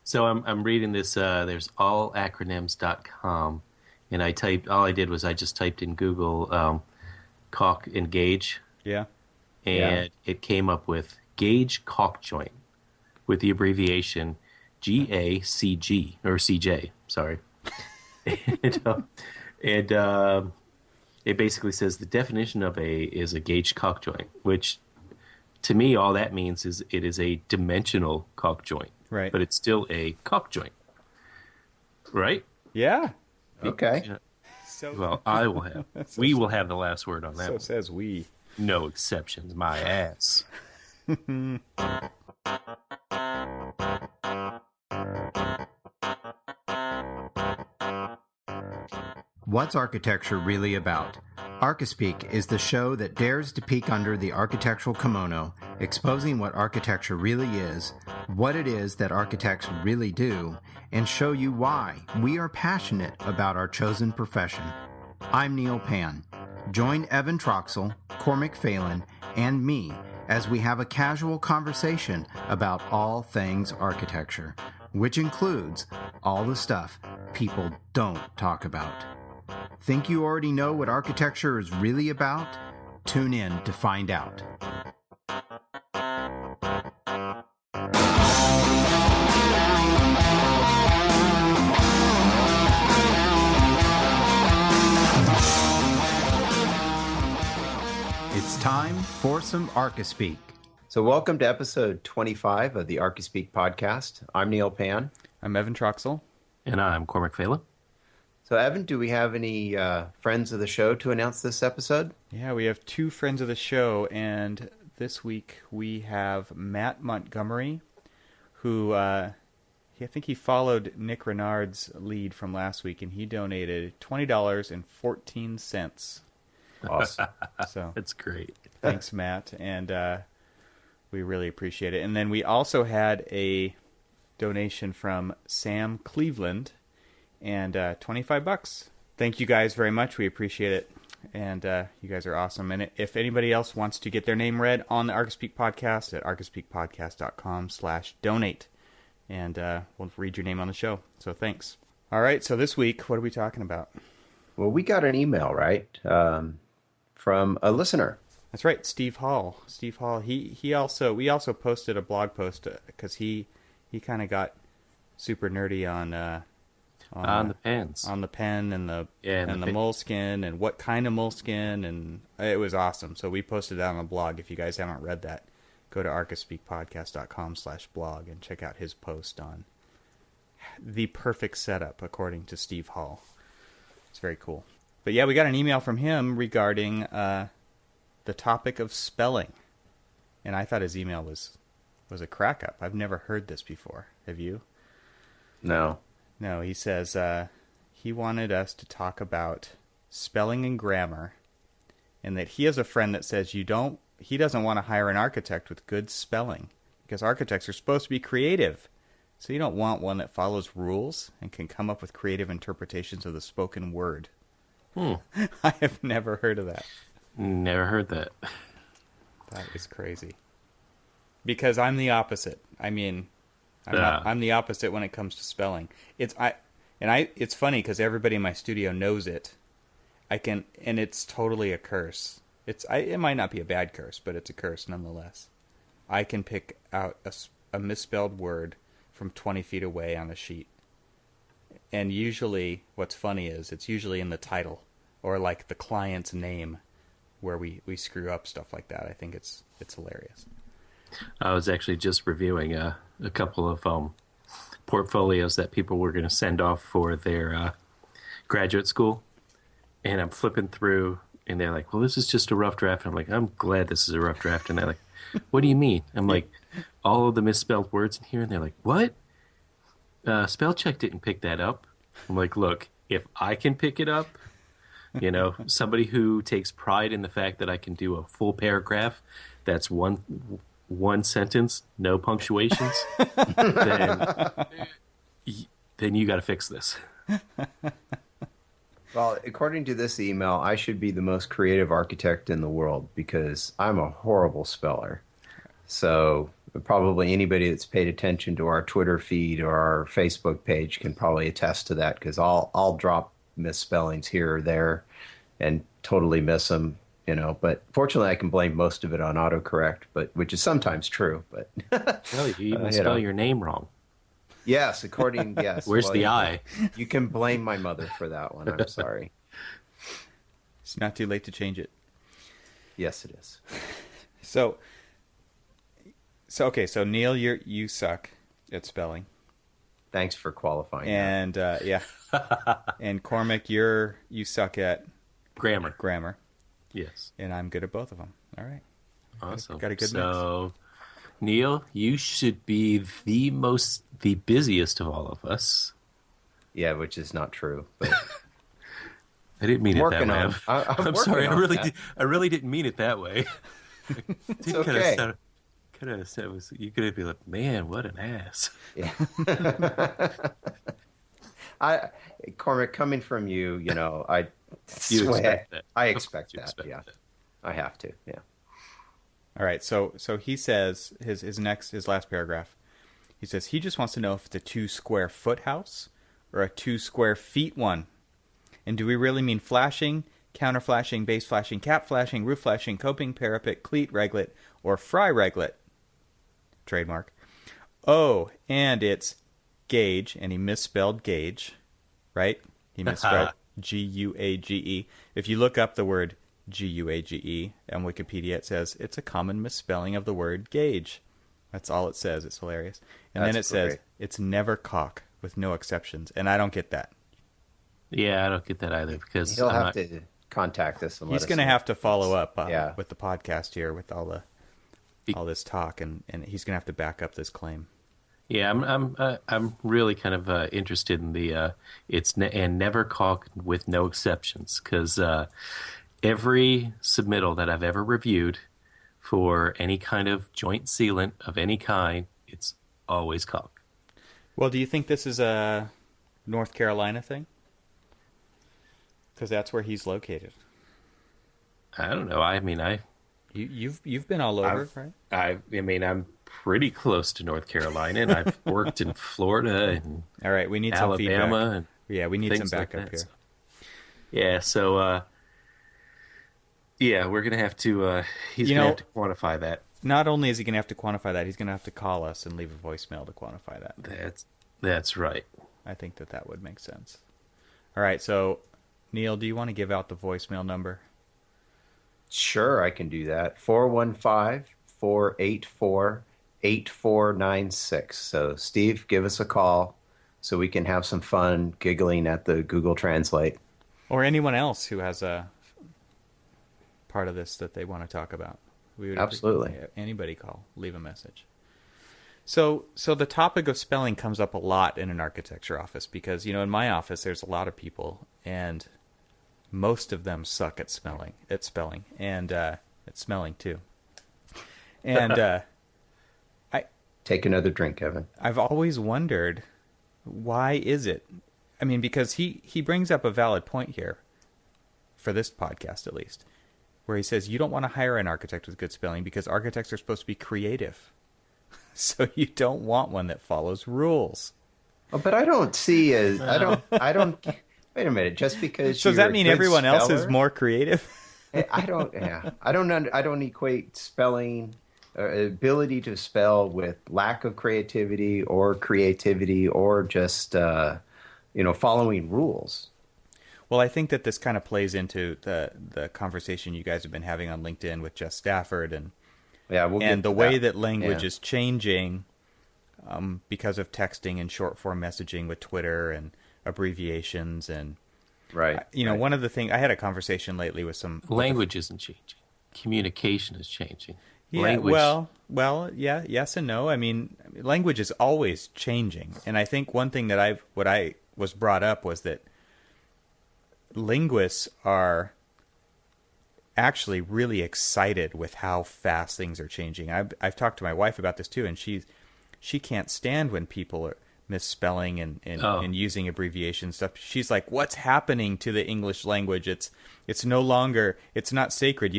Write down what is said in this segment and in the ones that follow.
So I'm reading this. There's allacronyms.com, and all I did was I just typed in Google caulk and gauge, Yeah. and it came up with gauge caulk joint with the abbreviation GACG or CJ. Sorry, and it basically says the definition of is a gauge caulk joint, which to me all that means is it is a dimensional caulk joint. Right. But it's still a caulk joint, right? Yeah. Okay. Yeah. So Well, I will have. We will have the last word on that. so one. says we. No exceptions. My ass. What's architecture really about? Archispeak is the show that dares to peek under the architectural kimono, exposing what architecture really is, what it is that architects really do, and show you why we are passionate about our chosen profession. I'm Neal Pan. Join Evan Troxell, Cormac Phelan, and me as we have a casual conversation about all things architecture, which includes all the stuff people don't talk about. Think you already know what architecture is really about? Tune in to find out. It's time for some Archispeak. So welcome to episode 25 of the Archispeak podcast. I'm Neal Pan. I'm Evan Troxell. And I'm Cormac Phelan. So, Evan, do we have any friends of the show to announce this episode? Yeah, we have two friends of the show, and this week we have Matt Montgomery, who I think he followed Nick Renard's lead from last week, and he donated $20.14. Awesome. So That's great. thanks, Matt, and we really appreciate it. And then we also had a donation from Sam Cleveland, and $25. Thank you guys very much. We appreciate it. And you guys are awesome. And if anybody else wants to get their name read on the Archispeak podcast, at archispeakpodcast.com/donate. And we'll read your name on the show. So thanks. All right. So this week, what are we talking about? Well, we got an email, right, from a listener. That's right. Steve Hall. Steve Hall. We also posted a blog post because he kind of got super nerdy on the pens. On the pen and the and the moleskin and what kind of moleskin, and it was awesome. So we posted that on the blog. If you guys haven't read that, go to archispeakpodcast.com/blog and check out his post on the perfect setup according to Steve Hall. It's very cool. But yeah, we got an email from him regarding the topic of spelling, and I thought his email was a crack up. I've never heard this before. Have you? No. No, he says he wanted us to talk about spelling and grammar, and that he has a friend that says he doesn't want to hire an architect with good spelling because architects are supposed to be creative. So you don't want one that follows rules and can come up with creative interpretations of the spoken word. I have never heard of that. Never heard that. That is crazy. Because I'm the opposite. I mean, I'm the opposite when it comes to spelling. It's funny because everybody in my studio knows it. And it's totally a curse. It might not be a bad curse, but it's a curse nonetheless. I can pick out a misspelled word from 20 feet away on a sheet. And usually, what's funny is it's usually in the title or like the client's name where we screw up stuff like that. I think it's hilarious. I was actually just reviewing a couple of portfolios that people were going to send off for their graduate school. And I'm flipping through, and they're like, well, this is just a rough draft. And I'm like, I'm glad this is a rough draft. And they're like, what do you mean? I'm like, all of the misspelled words in here. And they're like, what? Spell check didn't pick that up. I'm like, look, if I can pick it up, somebody who takes pride in the fact that I can do a full paragraph that's one sentence, no punctuations, then you got to fix this. Well, according to this email, I should be the most creative architect in the world because I'm a horrible speller. So probably anybody that's paid attention to our Twitter feed or our Facebook page can probably attest to that, because I'll drop misspellings here or there and totally miss them, But fortunately, I can blame most of it on autocorrect, which is sometimes true. But no, you even spell your name wrong. Yes, yes. Where's the I? You can blame my mother for that one. I'm sorry. It's not too late to change it. Yes, it is. So okay. So Neal, you suck at spelling. Thanks for qualifying. And yeah, and Cormac, you suck at grammar. Yes. And I'm good at both of them. All right. Awesome. Got a good mix. So, Neal, you should be the busiest of all of us. Yeah, which is not true. But I didn't mean it that way. I'm sorry. I really didn't mean it that way. It's okay. You could be like, man, what an ass. Yeah. Cormac, coming from you, I expect that. I expect that. Yeah, I have to. Yeah. All right. So he says his last paragraph. He says he just wants to know if it's a 2 square foot house or a 2 square feet one, and do we really mean flashing, counter flashing, base flashing, cap flashing, roof flashing, coping, parapet, cleat, reglet, or fry reglet? Trademark. Oh, and it's gauge, and he misspelled gauge, right? He misspelled G-U-A-G-E. If you look up the word G-U-A-G-E on Wikipedia, it says it's a common misspelling of the word gauge. That's all it says. It's hilarious. And then it says it's never cock, with no exceptions. And I don't get that. Yeah, I don't get that either, because he'll have to contact us and let us know. He's going to have to follow up Yeah. with the podcast here with all this talk, and he's going to have to back up this claim. Yeah, I'm really kind of interested in the and never caulk with no exceptions, because every submittal that I've ever reviewed for any kind of joint sealant of any kind, it's always caulk. Well, do you think this is a North Carolina thing? Because that's where he's located. I don't know. I mean, you've been all over, right? I mean, I'm pretty close to North Carolina, and I've worked in Florida and all right, we need Alabama, some feedback. And yeah, we need some backup like here. So. Yeah, so yeah, we're gonna have to. He's gonna have to quantify that. Not only is he gonna have to quantify that, he's gonna have to call us and leave a voicemail to quantify that. That's right. I think that would make sense. All right, so Neal, do you want to give out the voicemail number? Sure, I can do that. 415-484-8496. So, Steve, give us a call so we can have some fun giggling at the Google Translate. Or anyone else who has a part of this that they want to talk about. We would Absolutely. Anybody call, leave a message. So the topic of spelling comes up a lot in an architecture office because, in my office there's a lot of people and most of them suck at spelling, and at smelling too. And I take another drink, Evan. I've always wondered, why is it? I mean, because he brings up a valid point here, for this podcast at least, where he says you don't want to hire an architect with good spelling because architects are supposed to be creative. So you don't want one that follows rules. Oh, but I don't see I don't. Wait a minute. Just because. So does that mean everyone else is more creative? I don't equate spelling, ability to spell, with lack of creativity or just following rules. Well, I think that this kind of plays into the conversation you guys have been having on LinkedIn with Jeff Stafford and the way that language is changing because of texting and short form messaging with Twitter and abbreviations and right. One of the things I had a conversation lately with some language isn't changing, communication is changing. Yeah, language. well, yeah, yes and no. I mean, language is always changing, and I think one thing that I was brought up was that linguists are actually really excited with how fast things are changing. I've talked to my wife about this too, and she can't stand when people are misspelling and using abbreviation stuff. She's like, what's happening to the English language? It's no longer, it's not sacred.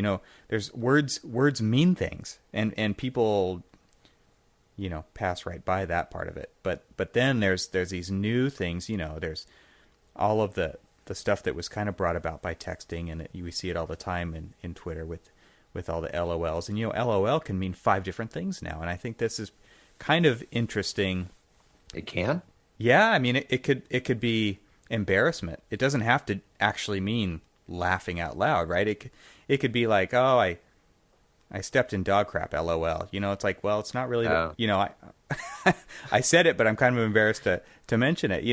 There's words mean things, and people pass right by that part of it. But then there's these new things, there's all of the stuff that was kind of brought about by texting, and we see it all the time in Twitter with all the LOLs. And LOL can mean 5 different things now, and I think this is kind of interesting. It can? Yeah, I mean it could be embarrassment. It doesn't have to actually mean laughing out loud, right? It could be like, oh, I stepped in dog crap, LOL. It's like, well, it's not really, I said it, but I'm kind of embarrassed to mention it,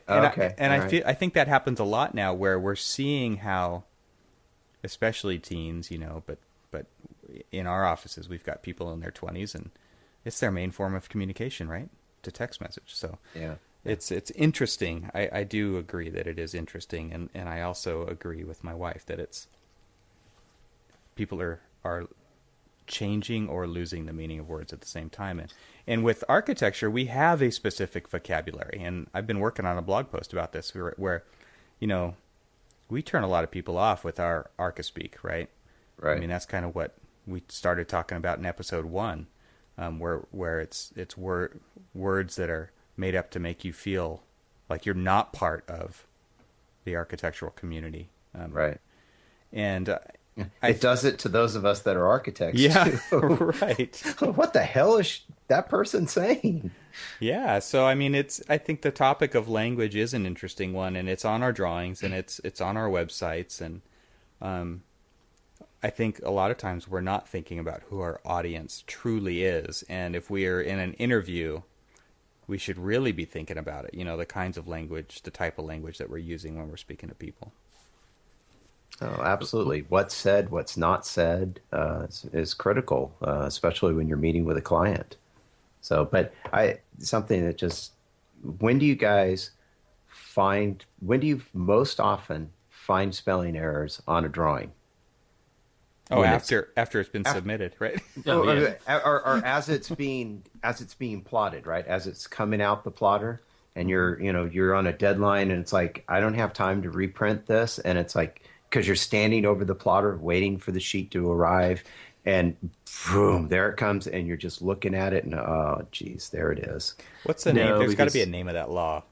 I think that happens a lot now, where we're seeing how, especially teens, but in our offices, we've got people in their 20s, and it's their main form of communication, right? To text message. So yeah. It's interesting. I do agree that it is interesting, and I also agree with my wife that people are changing or losing the meaning of words at the same time. And with architecture, we have a specific vocabulary, and I've been working on a blog post about this where we turn a lot of people off with our Archispeak, right? Right. I mean, that's kind of what we started talking about in episode 1, where it's words that are made up to make you feel like you're not part of the architectural community. Right. And it does it to those of us that are architects, yeah, too. Right. What the hell is that person saying? Yeah, so I mean, I think the topic of language is an interesting one, and it's on our drawings, and it's on our websites, and I think a lot of times we're not thinking about who our audience truly is, and if we are in an interview, we should really be thinking about it, the kinds of language, the type of language that we're using when we're speaking to people. Oh, absolutely. What's said, what's not said is critical, especially when you're meeting with a client. So, but something that just, when do you most often find spelling errors on a drawing? Oh, after it's been submitted, right? Oh, yeah. or as it's being plotted, right? As it's coming out the plotter, and you're on a deadline, and it's like, I don't have time to reprint this, and it's like, because you're standing over the plotter waiting for the sheet to arrive, and boom, there it comes, and you're just looking at it, and oh, geez, there it is. What's the name? There's got to be a name of that law.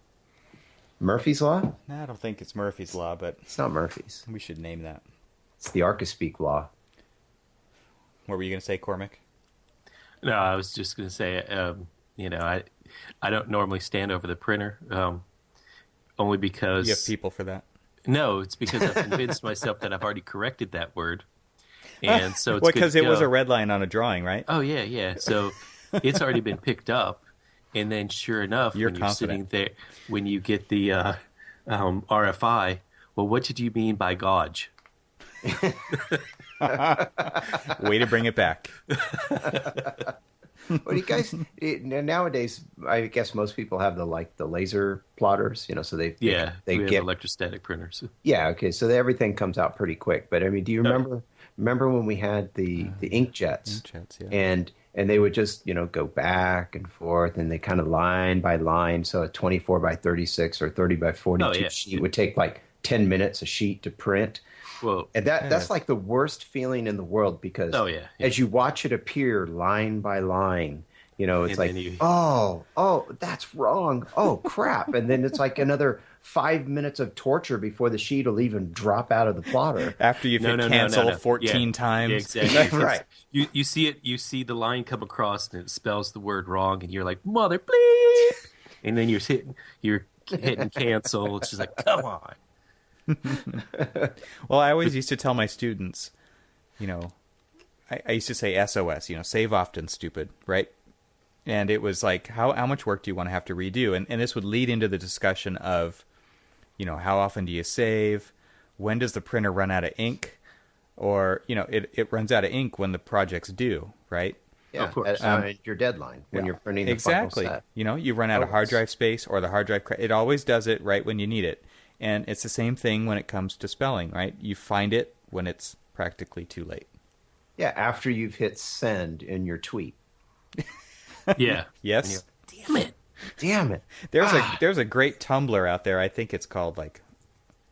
Murphy's Law? No, I don't think it's Murphy's Law, but it's not Murphy's. We should name that. It's the Archispeak Law. What were you going to say, Cormac? No, I was just going to say, I don't normally stand over the printer, only because... You have people for that? No, it's because I've convinced myself that I've already corrected that word. And so it's because it was a red line on a drawing, right? Oh, yeah. So it's already been picked up. And then sure enough, you're sitting there, when you get the RFI, well, what did you mean by Gauge? Way to bring it back. Well, you guys, nowadays, I guess most people have the laser plotters, so they have get electrostatic printers. Yeah, okay, so everything comes out pretty quick. But I mean, do you remember when we had the inkjets? Inkjets, yeah. And they would just go back and forth, and they kind of line by line. So a 24 by 36 or 30 by 42 sheet would take like 10 minutes a sheet to print. Well, and that's like the worst feeling in the world, because as you watch it appear line by line, it's like, oh, that's wrong. Oh, crap. And then it's like another 5 minutes of torture before the sheet will even drop out of the plotter. After you've hit cancel 14 times. Yeah, exactly. Right. You see it. You see the line come across and it spells the word wrong, and you're like, mother, please. And then you're hitting cancel. It's just like, come on. Well, I always used to tell my students, I used to say SOS, save often, stupid, right? And it was like, how much work do you want to have to redo? And this would lead into the discussion of, how often do you save? When does the printer run out of ink? Or, it runs out of ink when the project's due, right? Yeah, of course. Your deadline when you're printing the exactly. final set. You run out of hard drive space, or the hard drive, it always does it right when you need it. And it's the same thing when it comes to spelling, right? You find it when it's practically too late. Yeah, after you've hit send in your tweet. Yeah. Yes. Damn it. There's a great Tumblr out there. I think it's called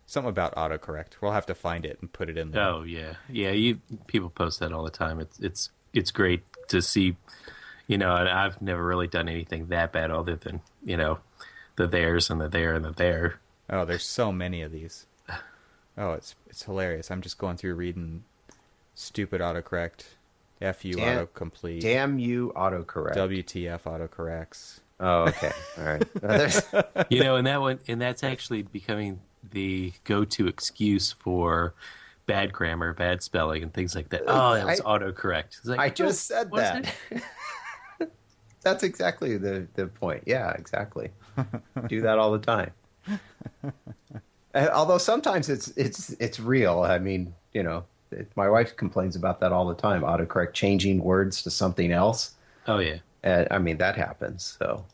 something about autocorrect. We'll have to find it and put it in there. Oh yeah. People post that all the time. It's great to see. And I've never really done anything that bad other than, the theirs and the there and the there. Oh, there's so many of these. Oh, it's hilarious. I'm just going through reading stupid autocorrect, FU autocomplete. Damn you autocorrect. WTF autocorrects. Oh, okay. All right. And that's actually becoming the go-to excuse for bad grammar, bad spelling, and things like that. Oh, that was autocorrect. It's like, I just said that. That's exactly the point. Yeah, exactly. Do that all the time. Although sometimes it's real. I mean, my wife complains about that all the time. Autocorrect changing words to something else. Oh yeah. I mean, that happens. So,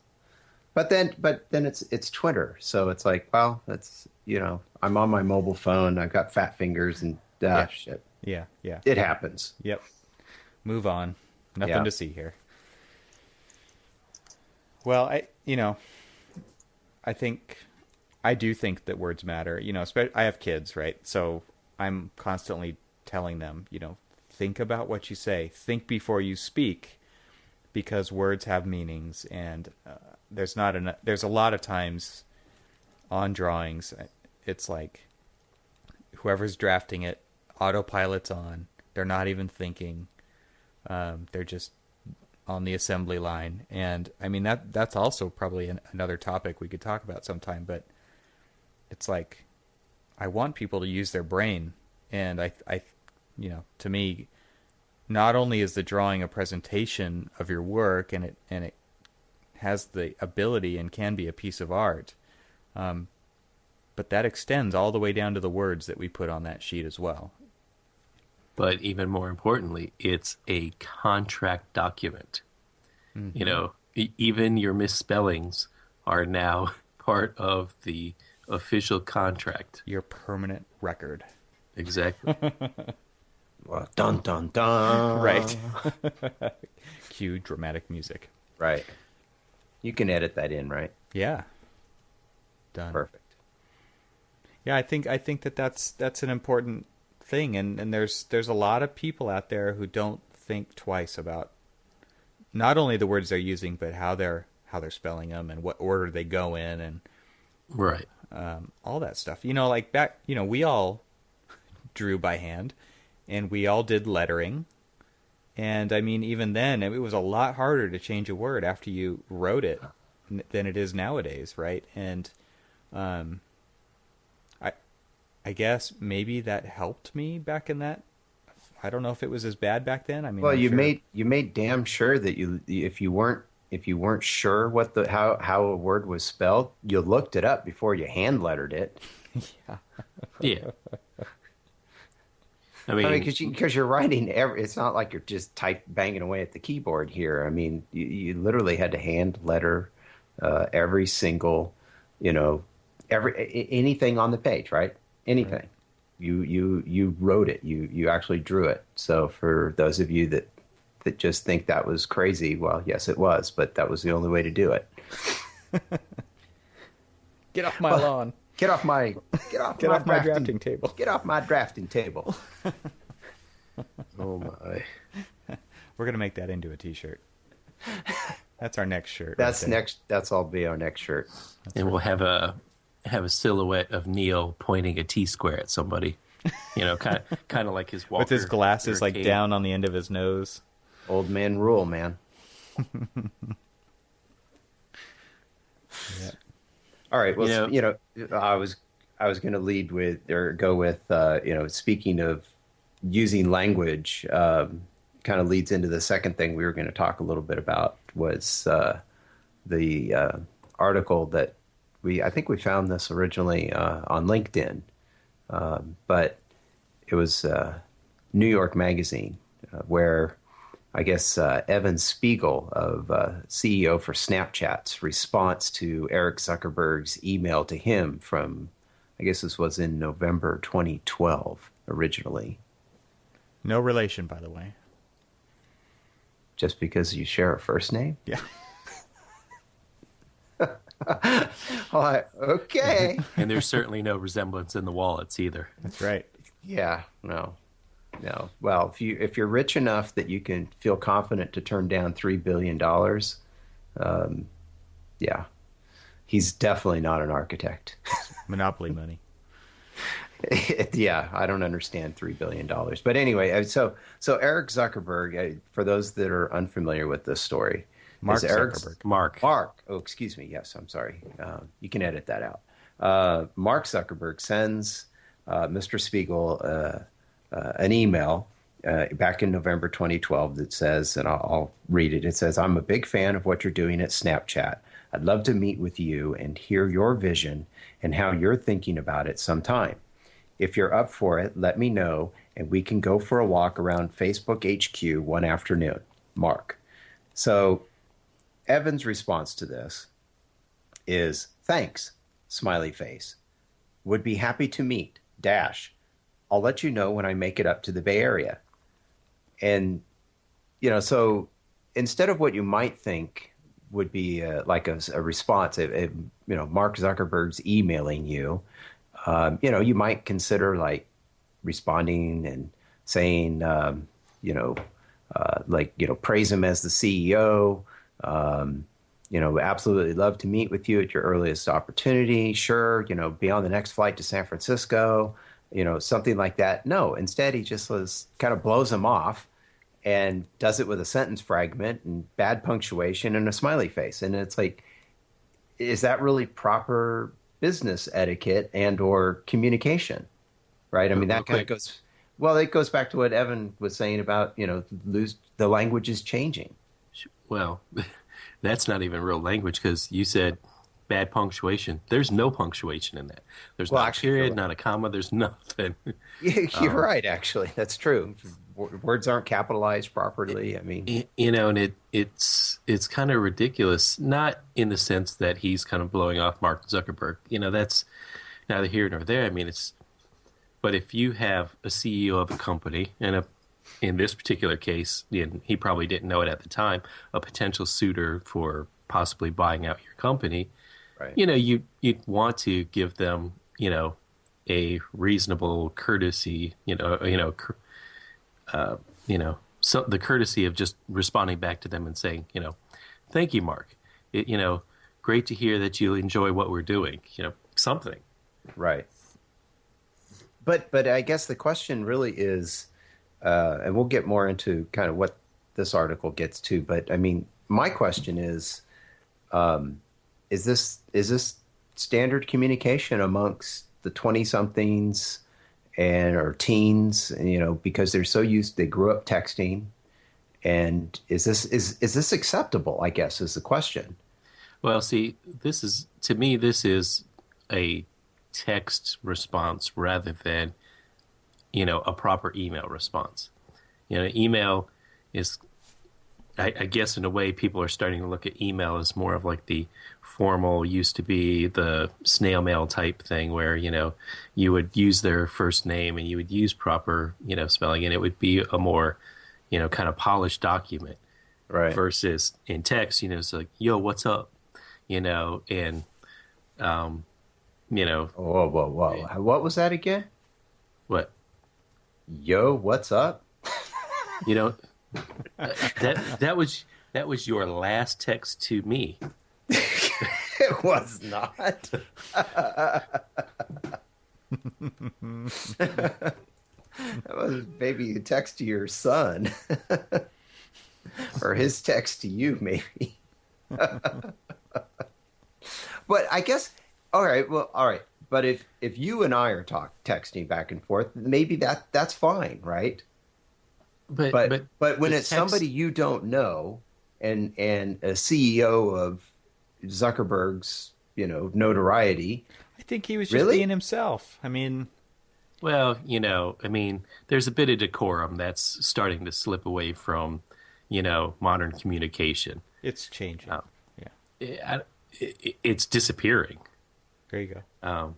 but then it's Twitter. So it's like, well, that's I'm on my mobile phone. I've got fat fingers and shit. Yeah. It happens. Yep. Move on. Nothing to see here. Well, I do think that words matter. I have kids, right? So I'm constantly telling them, think about what you say. Think before you speak, because words have meanings. And there's a lot of times on drawings, it's like whoever's drafting it, autopilot's on. They're not even thinking. They're just on the assembly line. And I mean, that's also probably another topic we could talk about sometime, but it's like, I want people to use their brain. And I to me, not only is the drawing a presentation of your work, and it has the ability and can be a piece of art, but that extends all the way down to the words that we put on that sheet as well. But even more importantly, it's a contract document. Mm-hmm. Even your misspellings are now part of the official contract. Your permanent record. Exactly. Well, dun, dun, dun. Right. Cue dramatic music. Right. You can edit that in, right? Yeah. Done. Perfect. Yeah, I think that's an important thing, and there's a lot of people out there who don't think twice about not only the words they're using, but how they're spelling them and what order they go in, and right, all that stuff. Like back, we all drew by hand, and we all did lettering, and I mean, even then, it was a lot harder to change a word after you wrote it than it is nowadays, right? And I guess maybe that helped me back in that. I don't know if it was as bad back then. I mean, well, you made damn sure that if you weren't sure how a word was spelled, you looked it up before you hand lettered it. Yeah. I mean, because you're writing it's not like you're just banging away at the keyboard here. I mean, you literally had to hand letter every single, anything on the page, right? Anything. Right. You wrote it. You actually drew it. So for those of you that just think that was crazy, well, yes, it was, but that was the only way to do it. Get off my lawn. Get off my drafting table. Get off my drafting table. Oh my! We're gonna make that into a T-shirt. That's our next shirt. That'll be our next shirt. And we'll have a silhouette of Neal pointing a T-square at somebody. Kind of like his Walker. With his glasses like down on the end of his nose. Old man rule, man. Yeah. All right. Well, I was going to lead with or go with speaking of using language, kind of leads into the second thing we were going to talk a little bit about was the article that I think we found this originally on LinkedIn, but it was New York Magazine where I guess Evan Spiegel of CEO for Snapchat's response to Eric Zuckerberg's email to him from, I guess this was in November 2012 originally. No relation, by the way. Just because you share a first name? Yeah. Okay. And there's certainly no resemblance in the wallets either. That's right. Yeah, no. No. Well, if you're rich enough that you can feel confident to turn down $3 billion, yeah, he's definitely not an architect. Monopoly money. Yeah, I don't understand $3 billion. But anyway, so Eric Zuckerberg, for those that are unfamiliar with this story, Mark Eric Zuckerberg. Mark. Oh, excuse me. Yes, I'm sorry. You can edit that out. Mark Zuckerberg sends Mr. Spiegel an email back in November 2012 that says, and I'll read it. It says, "I'm a big fan of what you're doing at Snapchat. I'd love to meet with you and hear your vision and how you're thinking about it sometime. If you're up for it, let me know, and we can go for a walk around Facebook HQ one afternoon. Mark." So Evan's response to this is, "Thanks, smiley face. Would be happy to meet, dash. I'll let you know when I make it up to the Bay Area." And, so instead of what you might think would be like a response, Mark Zuckerberg's emailing you, you might consider like responding and saying, praise him as the CEO. Absolutely love to meet with you at your earliest opportunity. Sure, be on the next flight to San Francisco, something like that. No, instead he just kind of blows him off and does it with a sentence fragment and bad punctuation and a smiley face. And it's like, is that really proper business etiquette and or communication? Right? I mean, that kind of goes, well, it goes back to what Evan was saying about, the language is changing. Well, that's not even real language because you said bad punctuation. There's no punctuation in that. There's not a period, not a comma. There's nothing. You're right, actually. That's true. Words aren't capitalized properly. I mean, and it's kind of ridiculous, not in the sense that he's kind of blowing off Mark Zuckerberg. That's neither here nor there. I mean, but if you have a CEO of a company and in this particular case, and he probably didn't know it at the time, a potential suitor for possibly buying out your company, right. You'd want to give them, a reasonable courtesy, so the courtesy of just responding back to them and saying, thank you, Mark. Great to hear that you enjoy what we're doing. Something. Right. But I guess the question really is, and we'll get more into kind of what this article gets to. But I mean, my question is this standard communication amongst the 20-somethings or teens? Because they're so they grew up texting, and is this acceptable? I guess is the question. Well, see, this is a text response rather than a proper email response. Email is, I guess in a way people are starting to look at email as more of like the formal, used to be the snail mail type thing where, you would use their first name and you would use proper, spelling, and it would be a more, kind of polished document. Right. Versus in text, it's like, yo, what's up? And, Whoa. What was that again? What? Yo, what's up? That was your last text to me. It was not. That was maybe a text to your son. Or his text to you, maybe. But I guess, all right. But if you and I are texting back and forth, maybe that's fine, right? But when it's somebody you don't know and a CEO of Zuckerberg's, notoriety. I think he was just being himself. I mean, well, there's a bit of decorum that's starting to slip away from, modern communication. It's changing. It's disappearing. There you go.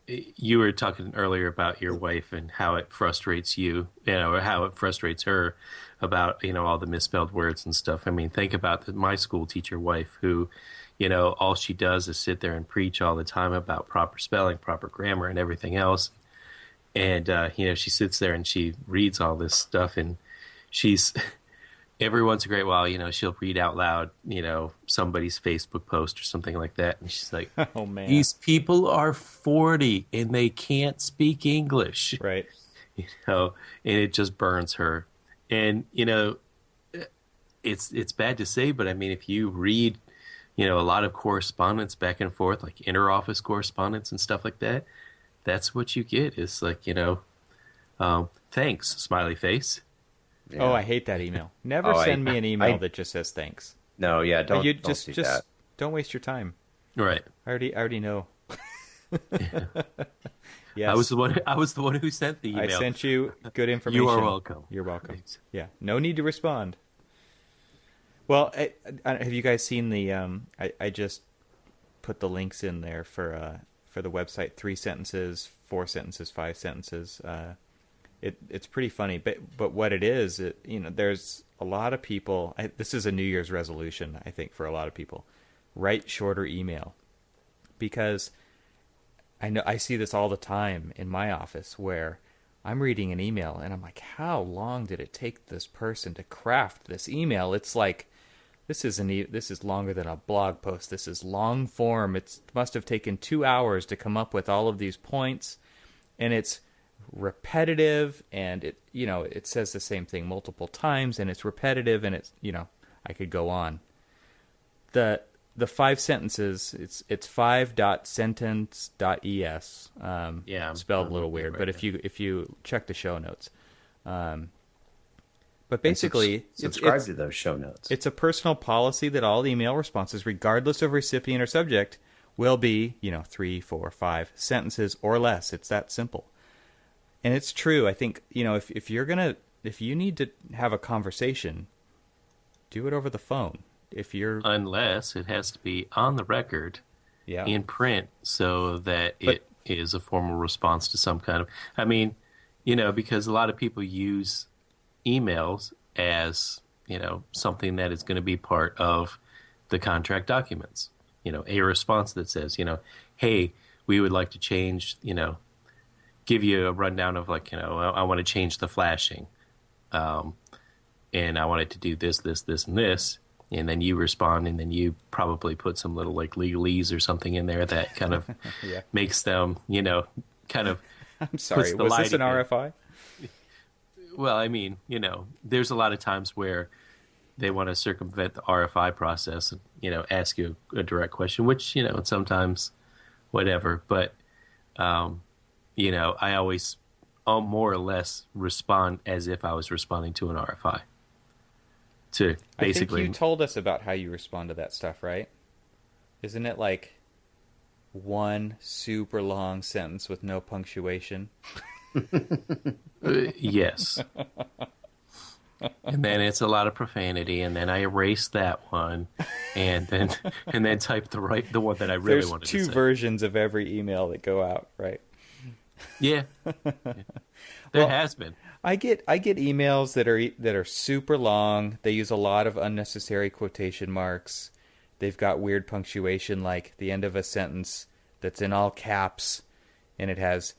You were talking earlier about your wife and how it frustrates you, or how it frustrates her about, all the misspelled words and stuff. I mean, think about my school teacher wife who, all she does is sit there and preach all the time about proper spelling, proper grammar, and everything else. And she sits there and she reads all this stuff, and she's every once in a great while, she'll read out loud, somebody's Facebook post or something like that, and she's like, "Oh man, these people are 40 and they can't speak English." Right. And it just burns her. And it's bad to say, but I mean, if you read, a lot of correspondence back and forth, like interoffice correspondence and stuff like that, that's what you get. It's like, thanks, smiley face. Yeah. Oh, I hate that email. Never send me an email that just says thanks. No, yeah, don't do that. Don't waste your time. Right. I already know. Yeah. Yes. I was the one who sent the email. I sent you good information. You are welcome. You're welcome. Thanks. Yeah. No need to respond. Well, have you guys seen the? I just put the links in there for the website. 3 sentences, 4 sentences, 5 sentences. It's pretty funny, but what it is, there's a lot of people. This is a New Year's resolution, I think, for a lot of people. Write shorter email, because I know I see this all the time in my office where I'm reading an email and I'm like, how long did it take this person to craft this email? It's like, this is longer than a blog post. This is long form. It must have taken 2 hours to come up with all of these points, and it's repetitive, and it says the same thing multiple times, and it's repetitive, and it's I could go on. The 5 sentences, it's 5.sentence.es. Spelled a little weird, right, but if you check the show notes, but basically, subscribe to those show notes. It's a personal policy that all email responses, regardless of recipient or subject, will be 3, 4, 5 sentences or less. It's that simple, and it's true. I think if you need to have a conversation, do it over the phone. Unless it has to be on the record, in print, so that it is a formal response to some kind of. I mean, because a lot of people use emails as something that is going to be part of the contract documents. A response that says, hey, we would like to change. Give you a rundown of I want to change the flashing, and I want it to do this, this, this, and this. And then you respond, and then you probably put some little legalese or something in there that kind of makes them, kind of. I'm sorry, was this an RFI? Well, I mean, there's a lot of times where they want to circumvent the RFI process and, ask you a direct question, which, sometimes whatever. But, I always more or less respond as if I was responding to an RFI. To basically, I think you told us about how you respond to that stuff, right? Isn't it like one super long sentence with no punctuation? Yes. And then it's a lot of profanity, and then I erase that one, and then type the one that I really wanted to say. There's 2 versions of every email that go out, right? Yeah. There has been. I get emails that are super long. They use a lot of unnecessary quotation marks. They've got weird punctuation, like the end of a sentence that's in all caps, and it has ...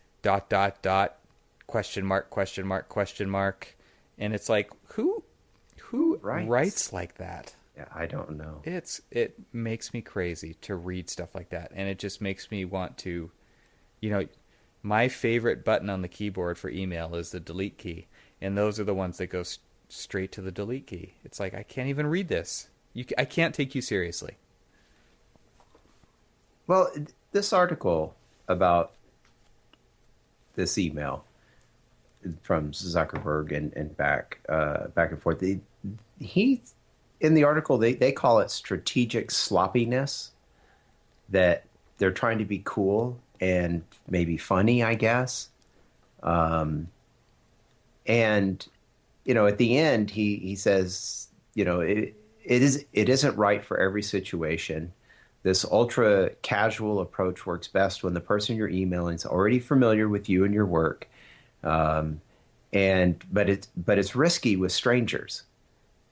question mark, and it's like, who writes like that? Yeah, I don't know. It makes me crazy to read stuff like that, and it just makes me want to, my favorite button on the keyboard for email is the delete key, and those are the ones that go straight to the delete key. It's like, I can't even read this. I can't take you seriously. Well, this article about this email from Zuckerberg and back and forth, in the article they call it strategic sloppiness, that they're trying to be cool and maybe funny, I guess. And, at the end, he says, it isn't right for every situation. This ultra casual approach works best when the person you're emailing is already familiar with you and your work. But it's risky with strangers.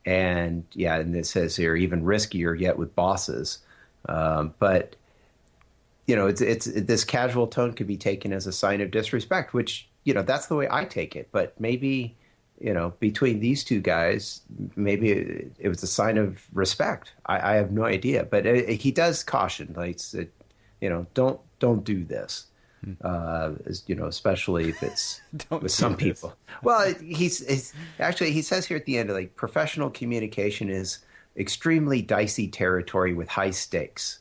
And it says here, even riskier yet with bosses. It's this casual tone could be taken as a sign of disrespect, which, that's the way I take it. But maybe, between these two guys, maybe it was a sign of respect. I have no idea. But he does caution, like, don't do this. Especially if it's with some people. Well, he says here at the end, like, professional communication is extremely dicey territory with high stakes.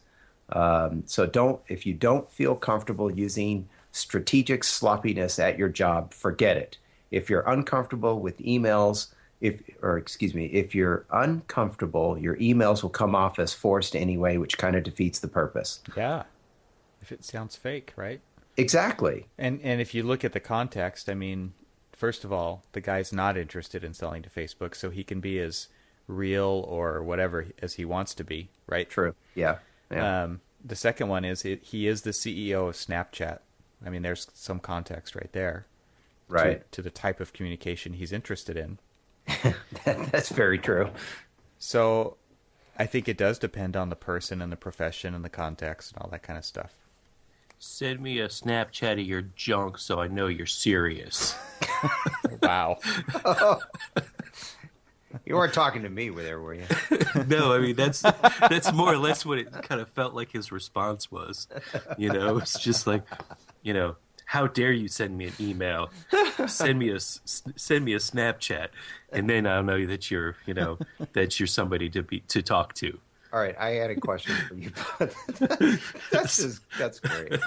So if you don't feel comfortable using strategic sloppiness at your job, forget it. If you're uncomfortable with emails, if you're uncomfortable, your emails will come off as forced anyway, which kind of defeats the purpose. Yeah. If it sounds fake, right? Exactly. And if you look at the context, I mean, first of all, the guy's not interested in selling to Facebook, so he can be as real or whatever as he wants to be, right? True. Yeah. The second one is he is the CEO of Snapchat. I mean, there's some context right there. Right. To the type of communication he's interested in. That's very true. So I think it does depend on the person and the profession and the context and all that kind of stuff. Send me a Snapchat of your junk so I know you're serious. Wow. You weren't talking to me there, were you? No, I mean, that's more or less what it kind of felt like his response was. It's just like, how dare you send me an email? Send me a Snapchat, and then I'll know that you're somebody to talk to. All right, I had a question for you. That's great.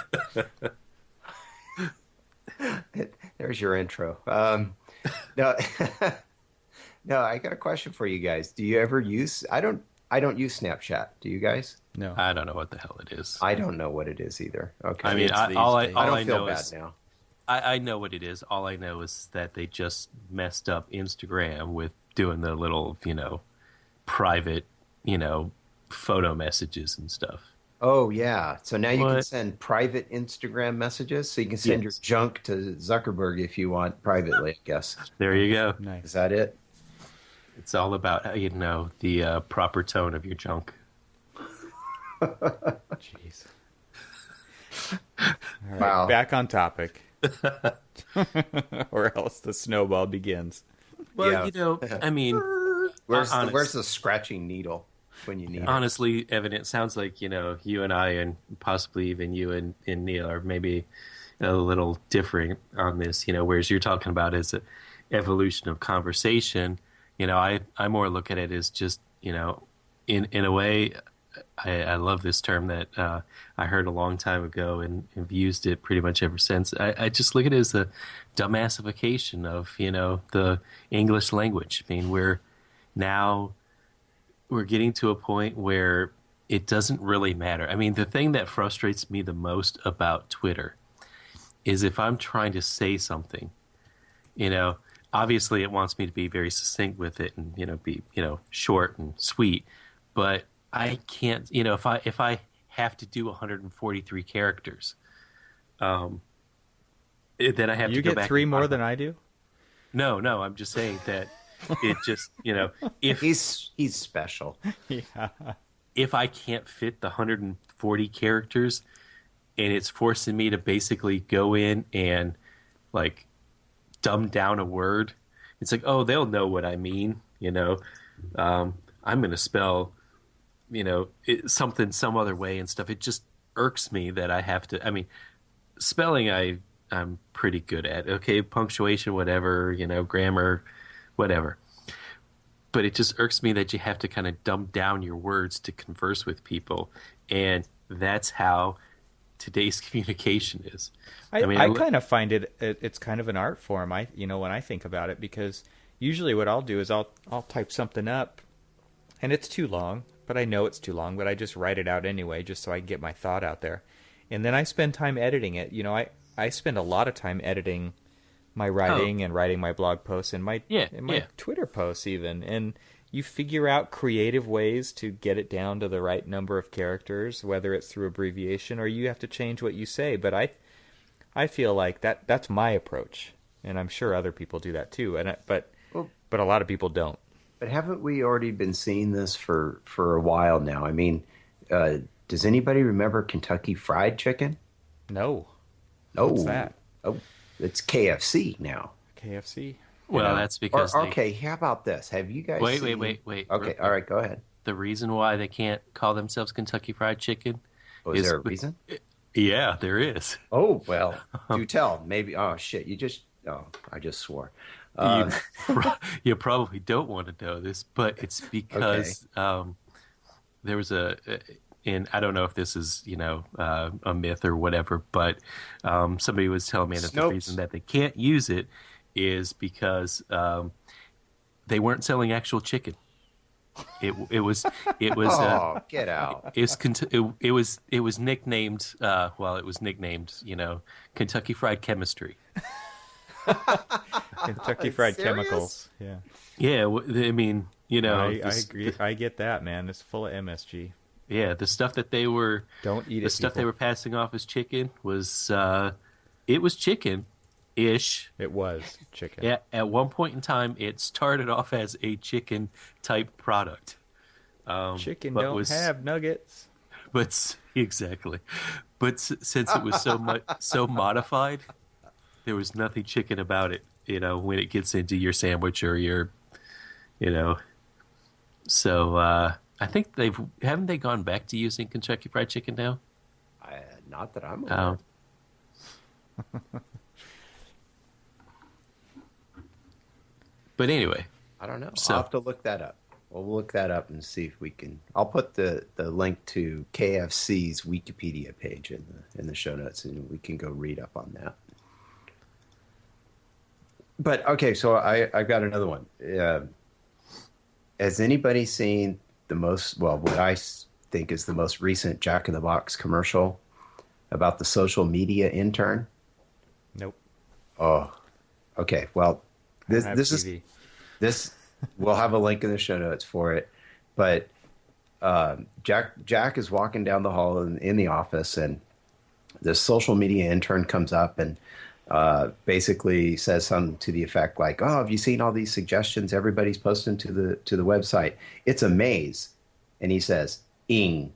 There's your intro. No, I got a question for you guys. Do you ever use? I don't use Snapchat. Do you guys? No, I don't know what the hell it is. I don't know what it is either. Okay, I mean, I don't feel know bad is, now. I know what it is. All I know is that they just messed up Instagram with doing the little, private, photo messages and stuff. Oh, yeah. So now you can send private Instagram messages. So you can send your junk to Zuckerberg if you want privately, I guess. There you go. Nice. Is that it? It's all about, the proper tone of your junk. Jeez. All right, wow. Back on topic. Or else the snowball begins. Well, I mean... Where's the scratching needle when you need it? Honestly, Evan, it sounds like, you and I and possibly even you and Neal are maybe a little different on this, whereas you're talking about as an evolution of conversation. I more look at it as just, in a way, I love this term that I heard a long time ago and have used it pretty much ever since. I just look at it as a dumbassification of, the English language. I mean, we're getting to a point where it doesn't really matter. I mean, the thing that frustrates me the most about Twitter is if I'm trying to say something, obviously it wants me to be very succinct with it and, be, short and sweet, but I can't, if I have to do 143 characters, then I have to go back. You get 3 more than I do? No, I'm just saying that it just, if he's special. Yeah. If I can't fit the 140 characters and it's forcing me to basically go in and like dumb down a word, it's like, oh, they'll know what I mean. I'm going to spell, something some other way and stuff. It just irks me that I have to, spelling I'm pretty good at. Okay, punctuation, whatever, grammar, whatever. But it just irks me that you have to kind of dumb down your words to converse with people. And that's how today's communication is. I kind of find it's kind of an art form. When I think about it, because usually what I'll do is I'll type something up and it's too long, but I know it's too long, but I just write it out anyway, just so I can get my thought out there. And then I spend time editing it. I spend a lot of time editing my writing and writing my blog posts and my Twitter posts even. And you figure out creative ways to get it down to the right number of characters, whether it's through abbreviation or you have to change what you say. But I feel like that's my approach, and I'm sure other people do that too. But a lot of people don't. But haven't we already been seeing this for a while now? I mean, does anybody remember Kentucky Fried Chicken? No. Oh, what's that? Oh, It's KFC now. KFC. Well, that's because okay, how about this? Have you guys seen... Wait. Okay, all right, go ahead. The reason why they can't call themselves Kentucky Fried Chicken Is there a reason? Yeah, there is. Oh, well, do tell. Maybe... Oh, shit, I just swore. You probably don't want to know this, but it's because there was and I don't know if this is, a myth or whatever, but somebody was telling me that the reason that they can't use it is because they weren't selling actual chicken. It was oh, get out. It was nicknamed it was nicknamed, Kentucky Fried Chemistry. Kentucky Fried Chemicals. Yeah, I mean, I agree. I get that, man. It's full of MSG. Yeah, the stuff that they were they were passing off as chicken was it was chicken-ish. It was chicken. Yeah, at one point in time, it started off as a chicken type product. Chicken don't have nuggets. But exactly, but since it was so modified, there was nothing chicken about it. When it gets into your sandwich or your, So I think haven't they gone back to using Kentucky Fried Chicken now? Not that I'm aware. But anyway, I don't know. I'll have to look that up. We'll look that up and see if we can. I'll put the link to KFC's Wikipedia page in the show notes, and we can go read up on that. But okay, so I've got another one. Has anybody seen what I think is the most recent Jack in the Box commercial about the social media intern? Nope. Oh, okay. Well, this we'll have a link in the show notes for it. But Jack is walking down the hall in the office, and this social media intern comes up and basically says something to the effect like, "Oh, have you seen all these suggestions everybody's posting to the website? It's AMAZ." And he says, "Ing."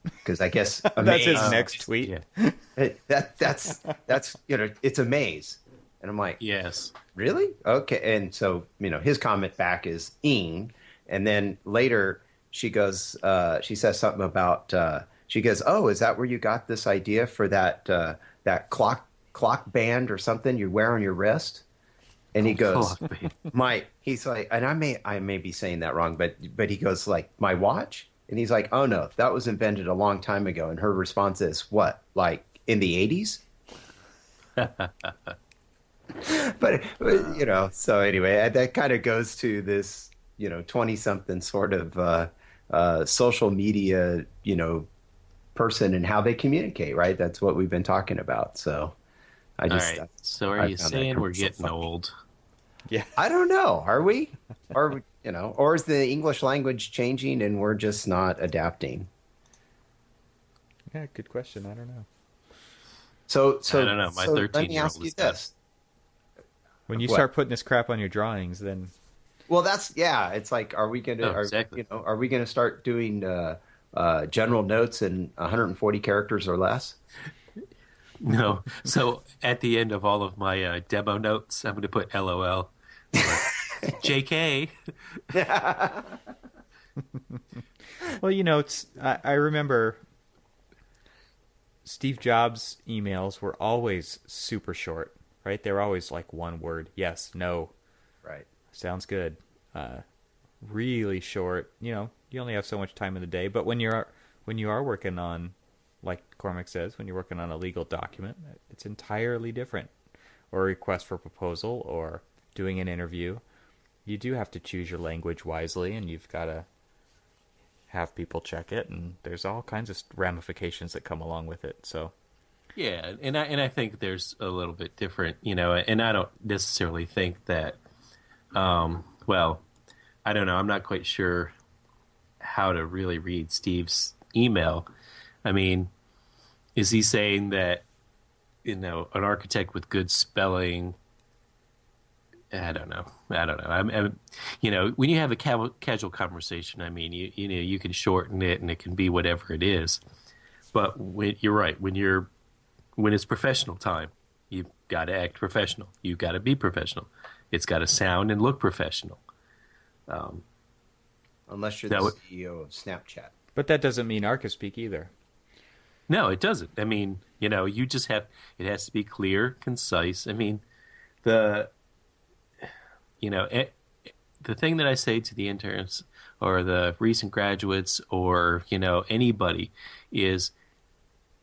Because I guess that's his next tweet. Yeah. That's it's AMAZ. And I'm like, yes, really? Okay. And so, his comment back is "ing." And then later she goes, she says something about, she goes, "Oh, is that where you got this idea for that clock band or something you wear on your wrist?" And he goes, he's like, and I may be saying that wrong, but he goes like, "My watch?" And he's like, "Oh no, that was invented a long time ago." And her response is, "What, like in the 80s?" But so anyway, that kind of goes to this, 20-something sort of social media, person and how they communicate, right? That's what we've been talking about. So all right. So are you saying we're getting old? Yeah. I don't know. Are we? Or or is the English language changing and we're just not adapting? Yeah, good question. I don't know. So I don't know. My 13-year-old let me ask you this. When you start putting this crap on your drawings, then well, it's like, are we gonna are we gonna start doing general notes in 140 characters or less? No. So at the end of all of my demo notes, I'm going to put LOL. JK. Well, I remember Steve Jobs' emails were always super short, right? They were always like one word. Yes, no. Right. Sounds good. Really short. You only have so much time in the day, but when you are working on, like Cormac says, when you're working on a legal document, it's entirely different. Or a request for proposal or doing an interview. You do have to choose your language wisely, and you've got to have people check it, and there's all kinds of ramifications that come along with it. So, yeah, and I think there's a little bit different, and I don't necessarily think that, I don't know, I'm not quite sure how to really read Steve's email. I mean, is he saying that, an architect with good spelling? I don't know. I'm when you have a casual conversation, I mean, you can shorten it and it can be whatever it is. But you're right. When it's professional time, you got to act professional. You got to be professional. It's got to sound and look professional. Unless you're the CEO of Snapchat. But that doesn't mean Archispeak either. No, it doesn't. I mean, you just have, it has to be clear, concise. I mean, the thing that I say to the interns or the recent graduates or, anybody is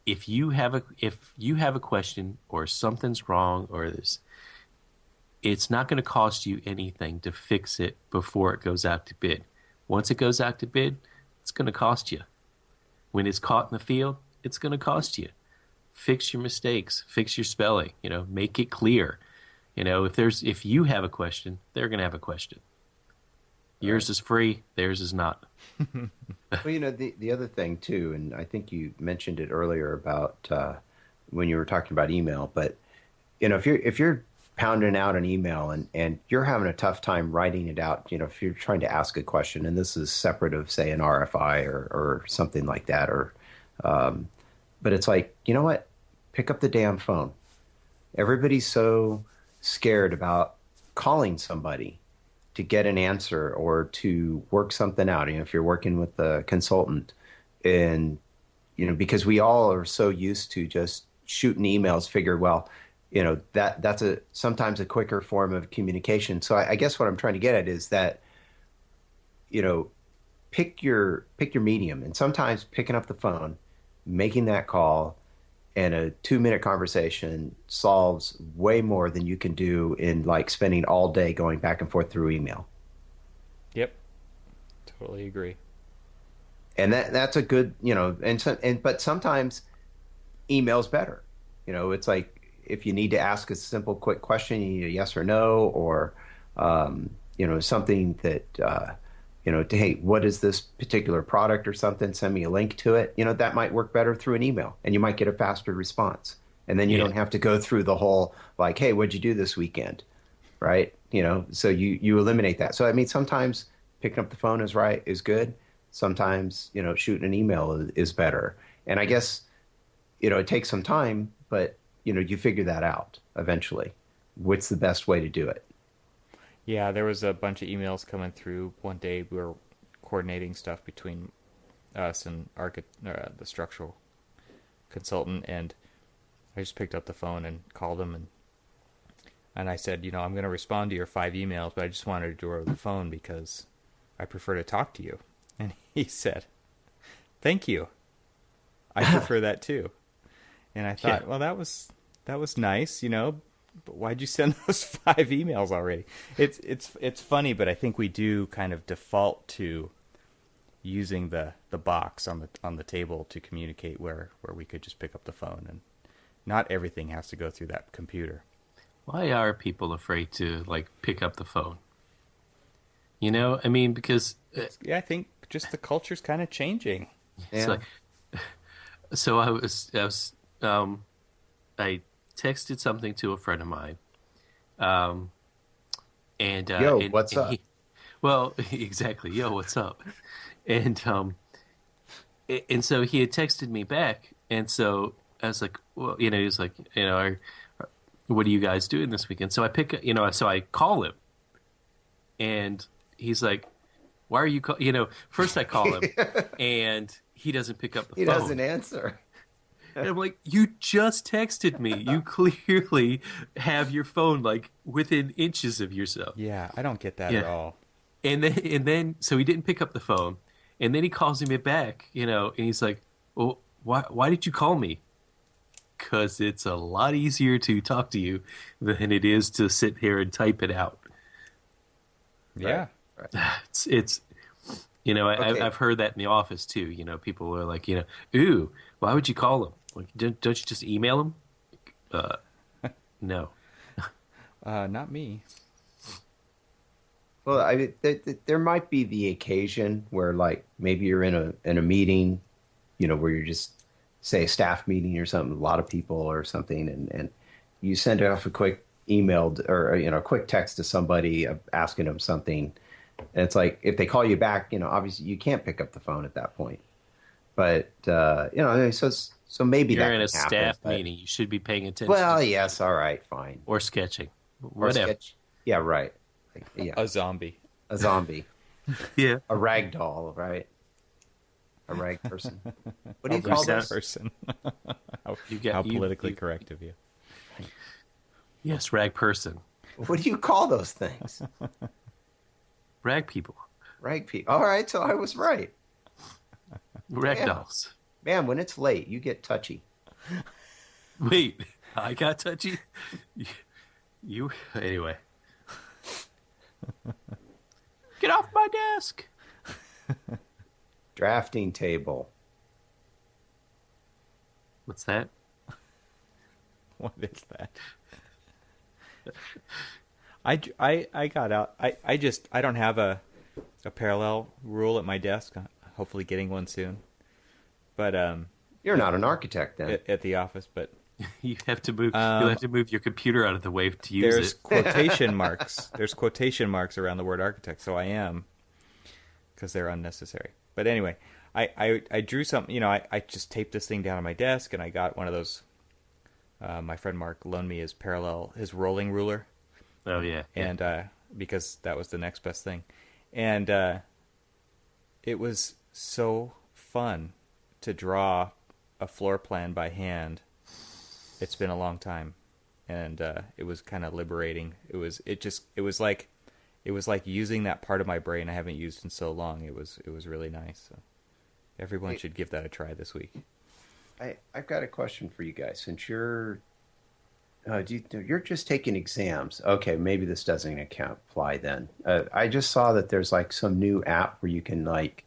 if you have a question or something's wrong or this, it's not going to cost you anything to fix it before it goes out to bid. Once it goes out to bid, it's going to cost you. When it's caught in the field, it's going to cost you. Fix your mistakes, fix your spelling, make it clear. If you have a question, they're going to have a question. Yours is free, theirs is not. Well, the other thing too, and I think you mentioned it earlier about when you were talking about email, but if you're pounding out an email and you're having a tough time writing it out, if you're trying to ask a question, and this is separate of say an RFI or something like that, or but it's like, you know what? Pick up the damn phone. Everybody's so scared about calling somebody to get an answer or to work something out. If you're working with a consultant, and because we all are so used to just shooting emails, figure, well, that's sometimes a quicker form of communication. So I guess what I'm trying to get at is that, pick your medium, and sometimes picking up the phone, making that call, and a 2-minute conversation solves way more than you can do in like spending all day going back and forth through email. Yep. Totally agree. And that's a good, but sometimes email's better. It's like if you need to ask a simple, quick question, you need a yes or no, or, something that, hey, what is this particular product or something? Send me a link to it. That might work better through an email, and you might get a faster response. And then you don't have to go through the whole, like, hey, what'd you do this weekend? Right? So you eliminate that. So, I mean, sometimes picking up the phone is good. Sometimes, shooting an email is better. And I guess, it takes some time, but, you figure that out eventually. What's the best way to do it? Yeah, there was a bunch of emails coming through one day. We were coordinating stuff between us and the structural consultant, and I just picked up the phone and called him, and I said, I'm going to respond to your 5 emails, but I just wanted to do it over the phone because I prefer to talk to you. And he said, thank you. I prefer that too. And I thought, well, that was nice, but why'd you send those 5 emails already? It's funny, but I think we do kind of default to using the box on the table to communicate where we could just pick up the phone, and not everything has to go through that computer. Why are people afraid to pick up the phone? I mean, because I think just the culture's kind of changing. Yeah. So I texted something to a friend of mine, what's up? Exactly. Yo, what's up? And so he had texted me back, and so I was like, well, he was like, what are you guys doing this weekend? So so I call him, and he's like, why are you first I call him, and he doesn't pick up the phone. He doesn't answer. And I'm like, you just texted me. You clearly have your phone within inches of yourself. Yeah, I don't get that at all. And then, so he didn't pick up the phone, and then he calls me back, and he's like, well, why did you call me? Because it's a lot easier to talk to you than it is to sit here and type it out. Yeah. Right. It's okay. I've heard that in the office too. People are like, ooh, why would you call him? Don't you just email him? No. Not me. Well, there might be the occasion where, maybe you're in a meeting, where you're just, say, a staff meeting or something, a lot of people or something, and you send off a quick email or a quick text to somebody asking them something, and it's like if they call you back, obviously you can't pick up the phone at that point. But so So maybe You're that in a can happen, staff but- meeting. You should be paying attention. Well, yes, all right, fine. Or sketching. Or Whatever. sketch. Yeah, right. Like, yeah, A zombie. a zombie, Yeah. a rag doll, right? A rag person. What do you A call rag this? person. how You get- how you- politically you- correct of you. Yes, rag person. What do you call those things? Rag people. Rag people. All right, so I was right. Rag Yeah. dolls. Man, when it's late, you get touchy. Wait, I got touchy? You anyway. Get off my desk. Drafting table. What's that? What is that? I got out. I don't have a parallel rule at my desk. Hopefully getting one soon. But You're not an architect then. at the office, but You have to move. You'll have to move your computer out of the way to use there's it. quotation marks. There's quotation marks around the word architect, so I am, because they're unnecessary. But anyway, I drew something. You know, I just taped this thing down on my desk, and I got one of those. My friend Mark loaned me his rolling ruler. Oh yeah. And because that was the next best thing, and it was so fun to draw a floor plan by hand. It's been a long time, and it was kind of liberating. It was like using that part of my brain I haven't used in so long. It was really nice. So everyone should give that a try this week. I've got a question for you guys. Since you're just taking exams, okay, maybe this doesn't apply then. I just saw that there's like some new app where you can like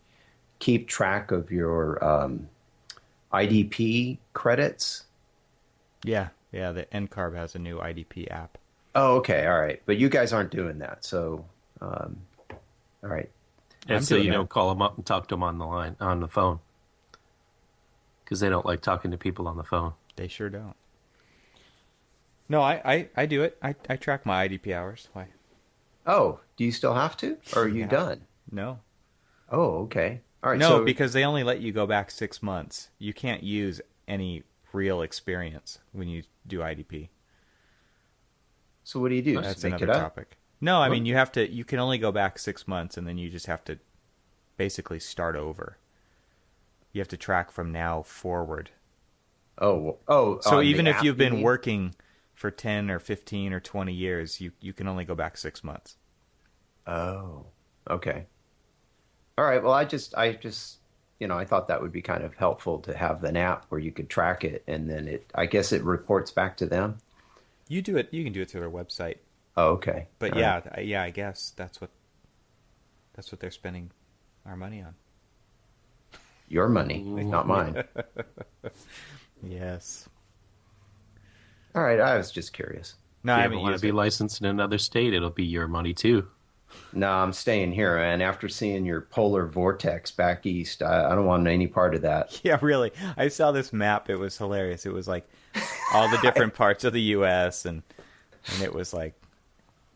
keep track of your IDP credits. Yeah. The NCARB has a new IDP app. Oh, okay, all right. But you guys aren't doing that, so all right. And so doing you that. don't call them up and talk to them on the phone, because they don't like talking to people on the phone. They sure don't. No, I do it. I track my IDP hours. Why? Oh, do you still have to, or are you Yeah. done? No. Oh, okay. All right. No, so, because they only let you go back 6 months. You can't use any real experience when you do IDP. so what do you do? That's Just make another it up? topic. No, I What? mean you can only go back 6 months, and then you just have to basically start over. You have to track from now forward. Oh. So on even the if app, you've you been mean? working for 10 or 15 or 20 years, you can only go back 6 months. Oh, okay. All right. Well, I just, I thought that would be kind of helpful to have an app where you could track it, and then I guess it reports back to them. You can do it through their website. Oh, okay. But All yeah, right. I guess that's what they're spending our money on. Your money, not mine. Yes. All right. I was just curious. No, If I you ever haven't want used to be it. licensed in another state, it'll be your money too. No, I'm staying here, and after seeing your polar vortex back east, I don't want any part of that. Yeah, really. I saw this map. It was hilarious. It was like all the different parts of the U.S. and it was like,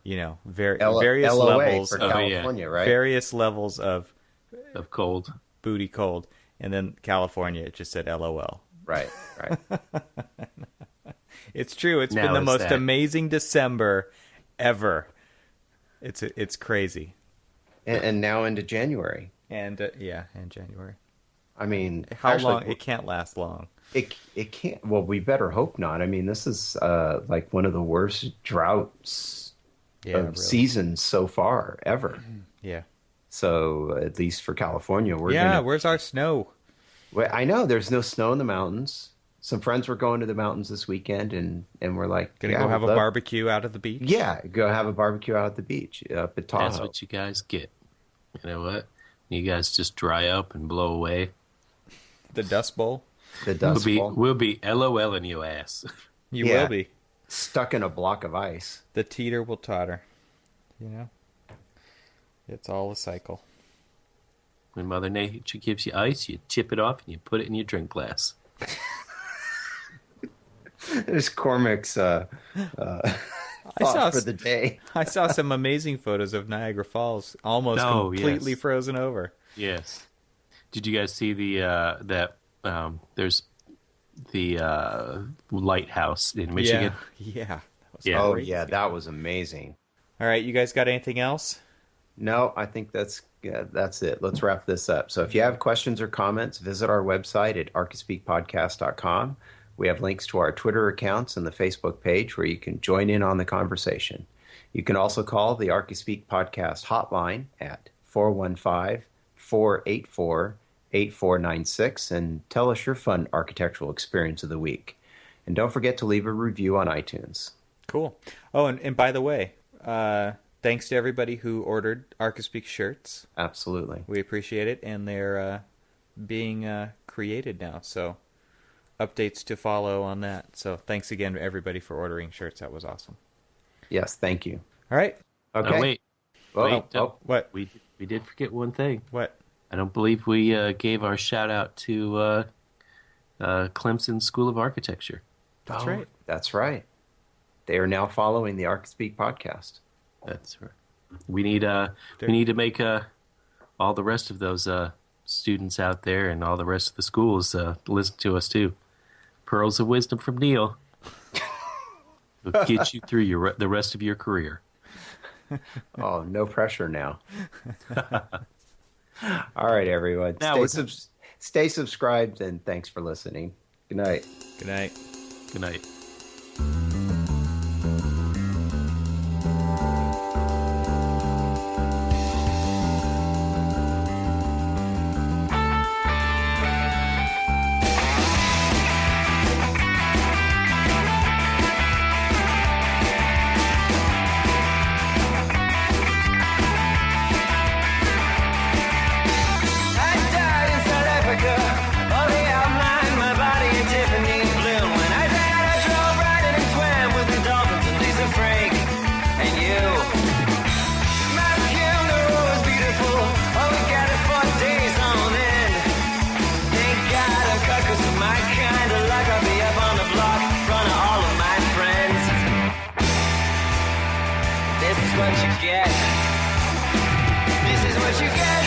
various LOA levels for of California, right? various levels of Of cold. booty cold, and then California it just said LOL. Right. It's true. It's Now been the is most that- amazing December ever. It's crazy. and now into January. And and January. I mean, How actually, long? It can't last long. It can't. Well, we better hope not. I mean, this is like one of the worst droughts Yeah, of really. seasons so far ever. Yeah. So at least for California, we're Yeah. gonna. Where's our snow? Well, I know there's no snow in the mountains. Some friends were going to the mountains this weekend, and we're like, Gonna yeah, go have a we'd love- barbecue out at the beach? Yeah, go have a barbecue out at the beach up at Tahoe. That's what you guys get. You know what? You guys just dry up and blow away. The Dust Bowl. The dust bowl. We'll be LOL in your ass. You Yeah. will be. Stuck in a block of ice. The teeter will totter. It's all a cycle. When Mother Nature gives you ice, you chip it off and you put it in your drink glass. There's Cormac's thought saw for the day. I saw some amazing photos of Niagara Falls, almost Oh, completely yes. frozen over. Yes. Did you guys see the that there's the lighthouse in Michigan. Yeah. That was Yeah. Oh, crazy. yeah, that was amazing. All right, you guys got anything else? No, I think that's it. Let's wrap this up. So if you have questions or comments, visit our website at archispeakpodcast.com. We have links to our Twitter accounts and the Facebook page where you can join in on the conversation. You can also call the Archispeak Podcast hotline at 415-484-8496 and tell us your fun architectural experience of the week. And don't forget to leave a review on iTunes. Cool. Oh, and by the way, thanks to everybody who ordered Archispeak shirts. Absolutely. We appreciate it, and they're being created now, so updates to follow on that. So thanks again to everybody for ordering shirts. That was awesome. Yes, thank you. All right. Okay. Oh, wait. What? We did forget one thing. What? I don't believe we gave our shout out to Clemson School of Architecture. That's right. That's right. They are now following the Archispeak podcast. That's right. We need to make all the rest of those students out there and all the rest of the schools listen to us too. Pearls of wisdom from Neal will get you through the rest of your career. Oh, no pressure now. All right, everyone. Now Stay subscribed, and thanks for listening. Good night. Good night. Good night. What you get. This is what you get.